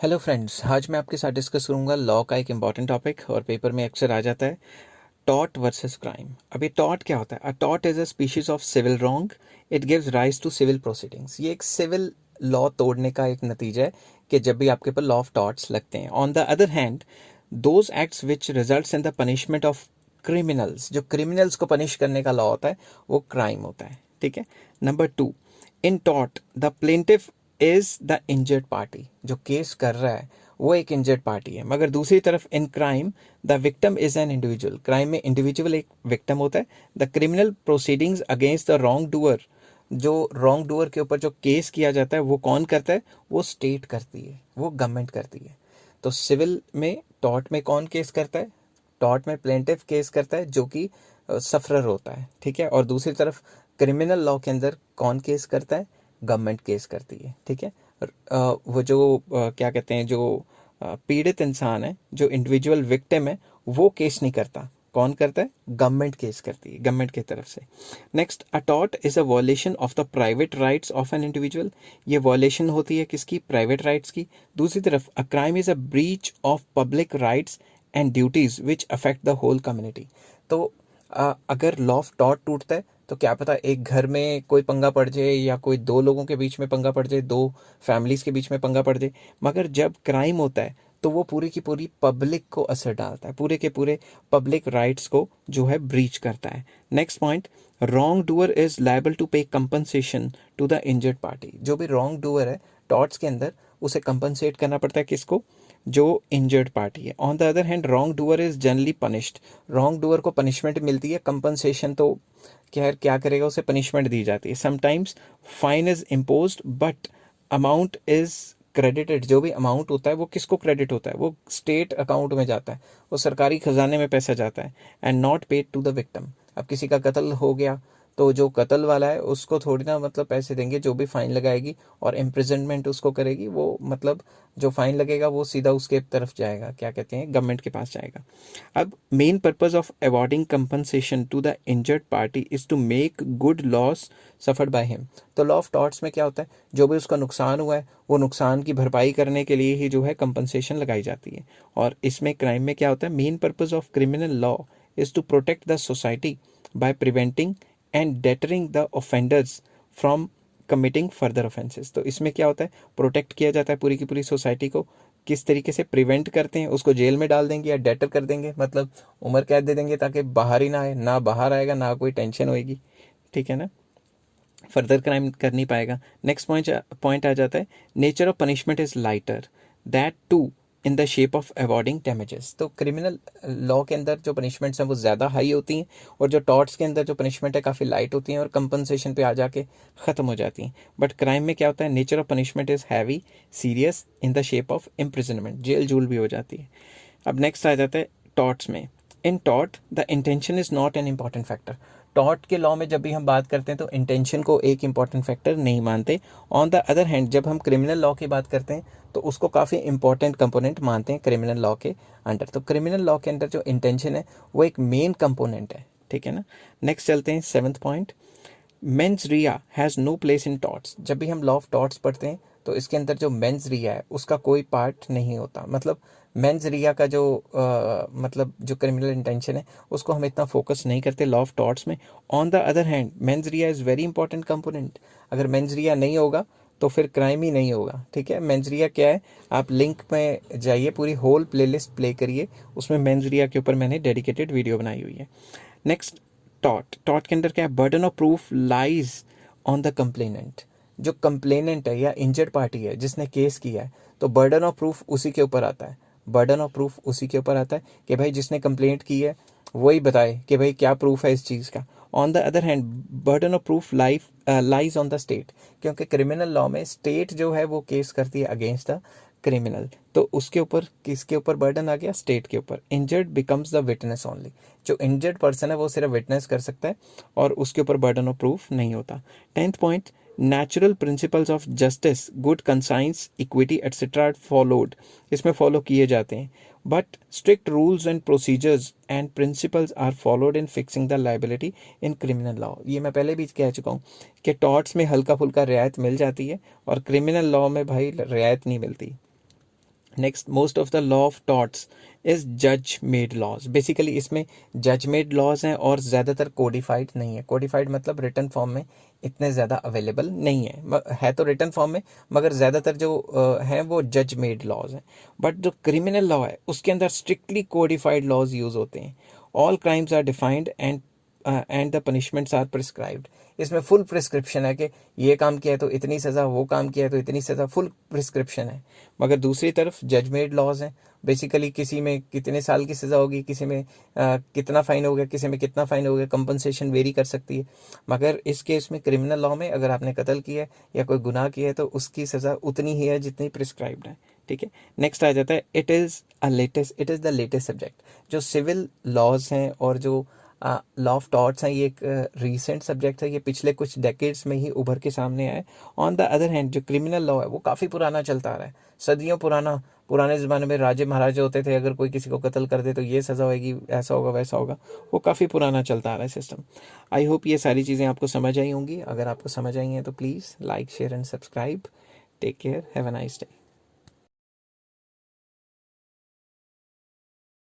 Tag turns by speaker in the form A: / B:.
A: Hello friends, आज मैं आपके साथ डिस्कस करूंगा लॉ का एक इम्पॉर्टेंट टॉपिक और पेपर में अक्सर आ जाता है, टॉर्ट वर्सेस क्राइम। अभी टॉर्ट क्या होता है? A tort is a species of civil wrong. It gives rise to civil proceedings. ये एक सिविल लॉ तोड़ने का एक नतीजा है कि जब भी आपके ऊपर लॉ ऑफ टॉर्ट्स लगते हैं। On the other hand, those acts which results in the punishment of criminals, जो क्रिमिनल्स को पनिश करने का लॉ होता है वो क्राइम होता है। ठीक है। Number 2, in tort the plaintiff is the injured party. जो केस कर रहा है वो एक इंजर्ड पार्टी है, मगर दूसरी तरफ in crime the victim is an individual. Crime में इंडिविजुअल एक विक्टिम होता है। The criminal proceedings against the wrong doer, जो रॉन्ग डूअर के ऊपर जो केस किया जाता है वो कौन करता है? वो स्टेट करती है, वो गवर्नमेंट करती है। तो सिविल में टॉर्ट में कौन केस करता है? टॉर्ट में प्लेंटिफ केस करता है जो कि सफरर होता है। ठीक है। और दूसरी तरफ क्रिमिनल लॉ के अंदर कौन केस करता है? गवर्नमेंट केस करती है। ठीक है। वो जो क्या कहते हैं, जो पीड़ित इंसान है, जो इंडिविजुअल विक्टिम है, वो केस नहीं करता। कौन करता है? गवर्नमेंट केस करती है, गवर्नमेंट की तरफ से। Next, a tort is a violation of the private rights of an individual. ये वॉयलेशन होती है किसकी? प्राइवेट राइट्स की। दूसरी तरफ a crime is a breach of public rights and duties which affect the whole community. तो अगर law of tort टूटता है तो क्या पता एक घर में कोई पंगा पड़ जाए, या कोई दो लोगों के बीच में पंगा पड़ जाए, दो फैमिलीज के बीच में पंगा पड़ जाए। मगर जब क्राइम होता है तो वो पूरी की पूरी पब्लिक को असर डालता है, पूरे के पूरे पब्लिक राइट्स को जो है ब्रीच करता है। Next point, wrong doer is liable to pay compensation to the injured party. जो भी रॉन्ग डूअर है टॉर्ट्स के अंदर, उसे कंपनसेट करना पड़ता है किसको? जो इंजर्ड पार्टी है। On the other hand, wrong doer is generally punished. Wrong doer को पनिशमेंट मिलती है, कंपनसेशन तो खैर क्या करेगा, उसे पनिशमेंट दी जाती है। Sometimes fine is imposed but amount is credited. जो भी अमाउंट होता है वो किसको क्रेडिट होता है? वो स्टेट अकाउंट में जाता है, वो सरकारी खजाने में पैसा जाता है। And not paid to the victim. अब किसी का कत्ल हो गया तो जो कत्ल वाला है उसको थोड़ी ना मतलब पैसे देंगे, जो भी फाइन लगाएगी और इम्प्रिजनमेंट उसको करेगी, वो मतलब जो फाइन लगेगा वो सीधा उसके तरफ जाएगा, क्या कहते हैं, गवर्नमेंट के पास जाएगा। अब main purpose of awarding compensation to the injured party is to make good loss suffered by him. तो लॉ ऑफ टॉर्ट्स में क्या होता है? जो भी उसका नुकसान हुआ है वो नुकसान की भरपाई करने के लिए ही जो है कंपनसेशन लगाई जाती है। और इसमें क्राइम में क्या होता है? Main purpose of criminal law is to protect the society by preventing and deterring the offenders from committing further offences. तो इसमें क्या होता है? प्रोटेक्ट किया जाता है पूरी की पूरी सोसाइटी को। किस तरीके से प्रिवेंट करते हैं? उसको जेल में डाल देंगे या डेटर कर देंगे, मतलब उम्र कैद दे देंगे ताकि बाहर ही ना आए, ना बाहर आएगा ना कोई टेंशन होएगी। ठीक है ना, फर्दर क्राइम कर नहीं पाएगा। नेक्स्ट पॉइंट आ जाता है, nature of punishment is lighter, that too in the shape of awarding damages. तो क्रिमिनल लॉ के अंदर जो पनिशमेंट्स हैं वो ज़्यादा हाई होती हैं, और जो टॉर्ट्स के अंदर जो पनिशमेंट है काफ़ी लाइट होती हैं और कंपनसेशन पे आ जाके ख़त्म हो जाती हैं। बट क्राइम में क्या होता है? Nature of punishment is heavy, serious, in the shape of imprisonment, jail जूल भी हो जाती है। अब नेक्स्ट आ जाता है टॉर्ट्स में। In tort the intention is not an important factor. Tort के लॉ में जब भी हम बात करते हैं तो इंटेंशन को एक इंपॉर्टेंट फैक्टर नहीं मानते। ऑन द अदर हैंड, जब हम क्रिमिनल लॉ की बात करते हैं तो उसको काफ़ी इंपॉर्टेंट कंपोनेंट मानते हैं क्रिमिनल लॉ के अंडर। तो क्रिमिनल लॉ के अंदर जो इंटेंशन है वो एक मेन कंपोनेंट है। ठीक है ना। नेक्स्ट चलते हैं, seventh point, mens rea has no place in torts. जब भी हम लॉ ऑफ टॉर्ट्स पढ़ते हैं तो इसके अंदर जो मेंस रिया है उसका कोई पार्ट नहीं होता। मतलब मेंस रिया का जो मतलब जो क्रिमिनल इंटेंशन है उसको हम इतना फोकस नहीं करते लॉ ऑफ टॉर्ट्स में। On the other hand, mains Riya is very important component. अगर मेंस रिया नहीं होगा तो फिर क्राइम ही नहीं होगा। ठीक है। मेंस रिया क्या है? आप लिंक में जाइए, पूरी होल प्लेलिस्ट प्ले करिए, उसमें मेंस रिया के ऊपर मैंने डेडिकेटेड वीडियो बनाई हुई है। नेक्स्ट, टॉर्ट के अंदर क्या है? Burden of proof lies on the complainant. जो कंप्लेनेंट है या इंजर्ड पार्टी है जिसने केस किया है, तो बर्डन ऑफ प्रूफ उसी के ऊपर आता है। बर्डन ऑफ प्रूफ उसी के ऊपर आता है कि भाई जिसने कंप्लेंट की है वही बताए कि भाई क्या प्रूफ है इस चीज़ का। On the other hand, burden of proof lies on the state, क्योंकि क्रिमिनल लॉ में स्टेट जो है वो केस करती है अगेंस्ट द क्रिमिनल। तो उसके ऊपर किसके ऊपर बर्डन आ गया? स्टेट के ऊपर। Injured becomes the witness only. जो इंजर्ड पर्सन है वो सिर्फ विटनेस कर सकता है और उसके ऊपर बर्डन ऑफ प्रूफ नहीं होता। Tenth point, natural principles of justice, good conscience, equity etcetera followed. इसमें फॉलो किए जाते हैं, but strict rules and procedures and principles are followed in fixing the liability in criminal law. ये मैं पहले भी कह चुका हूँ कि टॉर्ट्स में हल्का फुल्का रियायत मिल जाती है और क्रिमिनल लॉ में भाई रियायत नहीं मिलती। Next, most of the law of torts is जज मेड लॉज। बेसिकली इसमें जज मेड लॉज हैं और ज़्यादातर कोडिफाइड नहीं है। कोडिफाइड मतलब रिटन फॉर्म में इतने ज़्यादा अवेलेबल नहीं है, है तो रिटन फॉर्म में, मगर ज़्यादातर जो हैं वो जज मेड लॉज हैं। बट जो क्रिमिनल लॉ है उसके अंदर स्ट्रिक्टली कोडिफाइड लॉज यूज़ होते हैं। All crimes are defined and the punishments are prescribed. इसमें फुल प्रिस्क्रिप्शन है कि ये काम किया है तो इतनी सज़ा, वो काम किया है तो इतनी सज़ा, फुल प्रिस्क्रिप्शन है। मगर दूसरी तरफ जजमेड लॉज हैं। बेसिकली किसी में कितने साल की सज़ा होगी, किसी में कितना फ़ाइन हो गया, किसी में कितना फ़ाइन हो गया, कंपनसेशन वेरी कर सकती है। मगर इस केस में क्रिमिनल लॉ में अगर आपने कत्ल किया है या कोई गुनाह किया है तो उसकी सज़ा उतनी ही है जितनी प्रिस्क्राइब्ड है। ठीक है, नेक्स्ट आ जाता है it is the latest subject. जो सिविल लॉज हैं और जो लॉ ऑफ टॉर्ट्स हैं, ये एक रीसेंट सब्जेक्ट है, ये पिछले कुछ डेकेड्स में ही उभर के सामने आया है। ऑन द अदर हैंड जो क्रिमिनल लॉ है वो काफ़ी पुराना चलता आ रहा है, सदियों पुराना। पुराने ज़माने में राजे महाराजे होते थे, अगर कोई किसी को कत्ल कर दे तो ये सज़ा होगी, ऐसा होगा वैसा होगा, वो काफ़ी पुराना चलता आ रहा है सिस्टम। आई होप ये सारी चीज़ें आपको समझ आई होंगी। अगर आपको समझ आई हैं तो please like, share and subscribe. Take care, have a nice day.